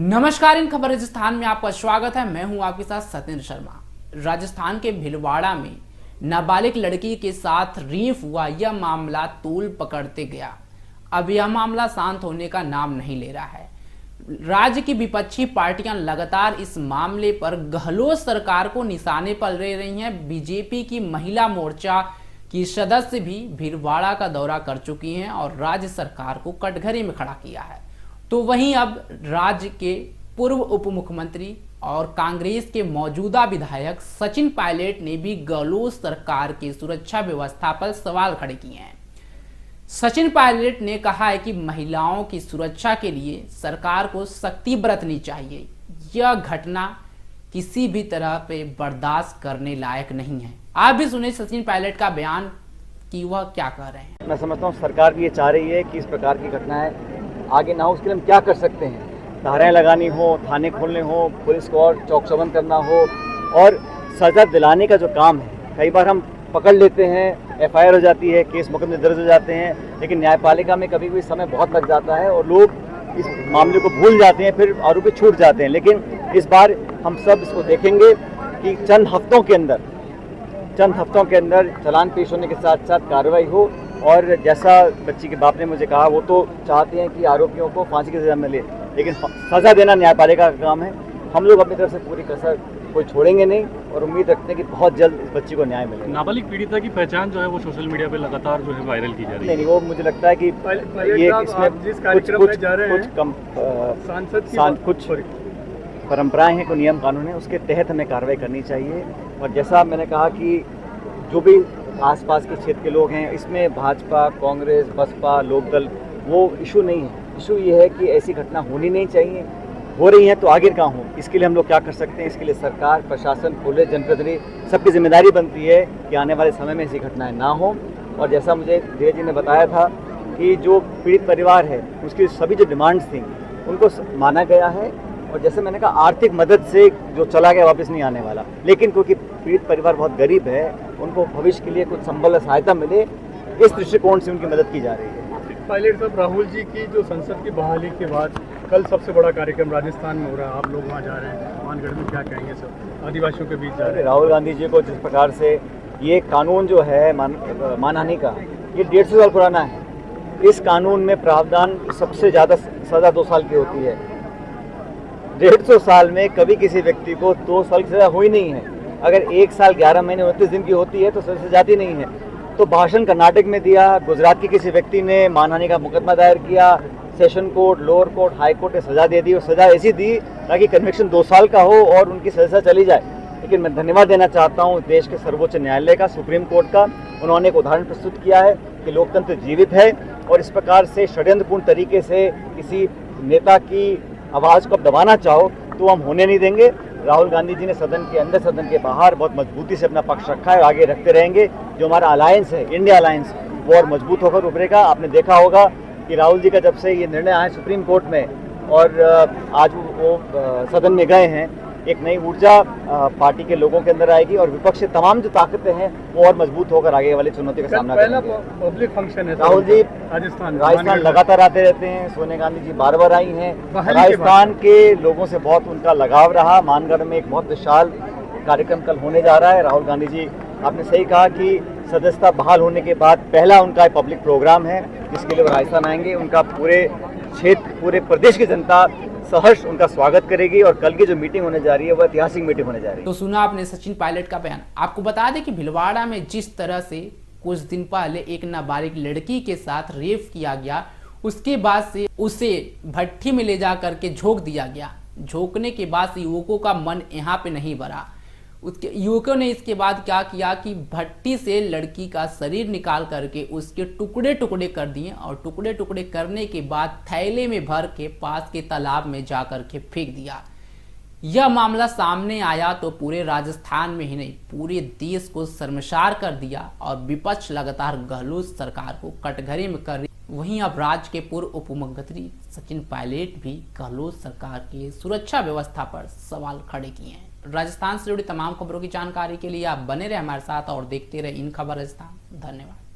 नमस्कार, इन खबर राजस्थान में आपका स्वागत है। मैं हूं आपके साथ सत्येंद्र शर्मा। राजस्थान के भीलवाड़ा में नाबालिग लड़की के साथ रेप हुआ, यह मामला तूल पकड़ते गया। अब यह मामला शांत होने का नाम नहीं ले रहा है। राज्य की विपक्षी पार्टियां लगातार इस मामले पर गहलोत सरकार को निशाने पर ले रही हैं। बीजेपी की महिला मोर्चा की सदस्य भी भीलवाड़ा का दौरा कर चुकी हैं और राज्य सरकार को कटघरे में खड़ा किया है। तो वहीं अब राज्य के पूर्व उप मुख्यमंत्री और कांग्रेस के मौजूदा विधायक सचिन पायलट ने भी गहलोत सरकार की सुरक्षा व्यवस्था पर सवाल खड़े किए हैं। सचिन पायलट ने कहा है कि महिलाओं की सुरक्षा के लिए सरकार को सख्ती बरतनी चाहिए। यह घटना किसी भी तरह पे बर्दाश्त करने लायक नहीं है। आप भी सुने सचिन पायलट का बयान कि वह क्या कह रहे हैं। मैं समझता हूँ सरकार भी ये चाह रही है कि इस प्रकार की घटनाएं आगे ना हो। उसके लिए हम क्या कर सकते हैं? धाराएं लगानी हो, थाने खोलने हो, पुलिस को और चौक चौबंद करना हो और सजा दिलाने का जो काम है। कई बार हम पकड़ लेते हैं, एफआईआर हो जाती है, केस मुकदमे दर्ज हो जाते हैं, लेकिन न्यायपालिका में कभी भी समय बहुत लग जाता है और लोग इस मामले को भूल जाते हैं, फिर आरोपी छूट जाते हैं। लेकिन इस बार हम सब इसको देखेंगे कि चंद हफ्तों के अंदर चालान पेश होने के साथ साथ कार्रवाई हो। और जैसा बच्ची के बाप ने मुझे कहा, वो तो चाहते हैं कि आरोपियों को फांसी की सजा मिले, लेकिन सजा देना न्यायपालिका का काम है। हम लोग अपनी तरफ से पूरी कसर कोई छोड़ेंगे नहीं और उम्मीद रखते हैं कि बहुत जल्द इस बच्ची को न्याय मिले। नाबालिग पीड़िता की पहचान जो है वो सोशल मीडिया पे लगातार जो है वायरल की जा रही है। नहीं, वो मुझे लगता है कि ये इसमें कुछ परंपराएं हैं, कोई नियम कानून है, उसके तहत हमें कार्रवाई करनी चाहिए। और जैसा मैंने कहा कि जो भी आसपास के क्षेत्र के लोग हैं, इसमें भाजपा, कांग्रेस, बसपा, लोकदल वो इशू नहीं है। इशू ये है कि ऐसी घटना होनी नहीं चाहिए। हो रही है तो आगे कहाँ हो। इसके लिए हम लोग क्या कर सकते हैं? इसके लिए सरकार, प्रशासन, पुलिस, जनप्रतिनिधि सबकी जिम्मेदारी बनती है कि आने वाले समय में ऐसी घटनाएं ना हो। और जैसा मुझे धीरज जी ने बताया था कि जो पीड़ित परिवार है उसकी सभी जो डिमांड्स थी उनको माना गया है। और जैसे मैंने कहा, आर्थिक मदद से जो चला गया वापस नहीं आने वाला, लेकिन क्योंकि पीड़ित परिवार बहुत गरीब है, उनको भविष्य के लिए कुछ संबल सहायता मिले, इस दृष्टिकोण से उनकी मदद की जा रही है। पायलट साहब, राहुल जी की जो संसद की बहाली के बाद कल सबसे बड़ा कार्यक्रम राजस्थान में हो रहा है, आप लोग वहाँ जा रहे हैं, मानगढ़ में क्या कहेंगे? सब आदिवासियों के बीच जा रहे हैं। राहुल गांधी जी को जिस प्रकार से ये कानून जो है मानहानि का, ये 150 साल पुराना है। इस कानून में प्रावधान सबसे ज़्यादा सज़ा 2 साल की होती है। 150 साल में कभी किसी व्यक्ति को 2 साल की सजा हुई नहीं है। अगर 1 साल 11 महीने 29 दिन की होती है तो सजा जाती नहीं है। तो भाषण कर्नाटक में दिया, गुजरात के किसी व्यक्ति ने मानहानि का मुकदमा दायर किया, session court, lower court, high court ने सजा दे दी और सजा ऐसी दी ताकि कन्विक्शन 2 साल का हो और उनकी सजा चली जाए। लेकिन मैं धन्यवाद देना चाहता हूँ देश के सर्वोच्च न्यायालय का, सुप्रीम कोर्ट का। उन्होंने एक उदाहरण प्रस्तुत किया है कि लोकतंत्र जीवित है और इस प्रकार से षड्यंत्रपूर्ण तरीके से किसी नेता की आवाज़ को अब दबाना चाहो तो हम होने नहीं देंगे। राहुल गांधी जी ने सदन के अंदर, सदन के बाहर बहुत मजबूती से अपना पक्ष रखा है, आगे रखते रहेंगे। जो हमारा अलायंस है, इंडिया अलायंस, वो और मजबूत होकर उभरेगा। आपने देखा होगा कि राहुल जी का जब से ये निर्णय आया सुप्रीम कोर्ट में और आज वो सदन में गए हैं, एक नई ऊर्जा पार्टी के लोगों के अंदर आएगी और विपक्ष से तमाम जो ताकतें हैं वो और मजबूत होकर आगे वाली चुनौती का सामना करेंगे। पहला पब्लिक फंक्शन है राहुल जी राजस्थान लगातार आते रहते हैं। सोनिया गांधी जी बार आई हैं। राजस्थान के लोगों से बहुत उनका लगाव रहा। मानगढ़ में एक बहुत विशाल कार्यक्रम कल होने जा रहा है। राहुल गांधी जी, आपने सही कहा कि सदस्यता बहाल होने के बाद पहला उनका पब्लिक प्रोग्राम है जिसके लिए वो राजस्थान आएंगे। उनका पूरे क्षेत्र, पूरे प्रदेश की जनता सहर्ष उनका स्वागत करेगी और कल की जो मीटिंग होने जा रही है वो ऐतिहासिक मीटिंग होने जा रही है। तो सुना आपने सचिन पायलट का बयान। आपको बता दें कि भीलवाड़ा में जिस तरह से कुछ दिन पहले एक नाबालिग लड़की के साथ रेप किया गया, उसके बाद से उसे भट्टी में ले जा करके झोंक दिया गया। झोंकने के बाद से युवकों का मन यहाँ पे नहीं भरा। उसके युवकों ने इसके बाद क्या किया कि भट्टी से लड़की का शरीर निकाल करके उसके टुकड़े टुकड़े कर दिए और टुकड़े टुकड़े करने के बाद थैले में भर के पास के तालाब में जा करके फेंक दिया। यह मामला सामने आया तो पूरे राजस्थान में ही नहीं, पूरे देश को शर्मसार कर दिया और विपक्ष लगातार गहलोत सरकार को कटघरे में कर रही। वहीं अब राज्य के पूर्व उप मुख्यमंत्री सचिन पायलट भी गहलोत सरकार की सुरक्षा व्यवस्था पर सवाल खड़े किए हैं। राजस्थान से जुड़ी तमाम खबरों की जानकारी के लिए आप बने रहे हमारे साथ और देखते रहे इन खबर राजस्थान। धन्यवाद।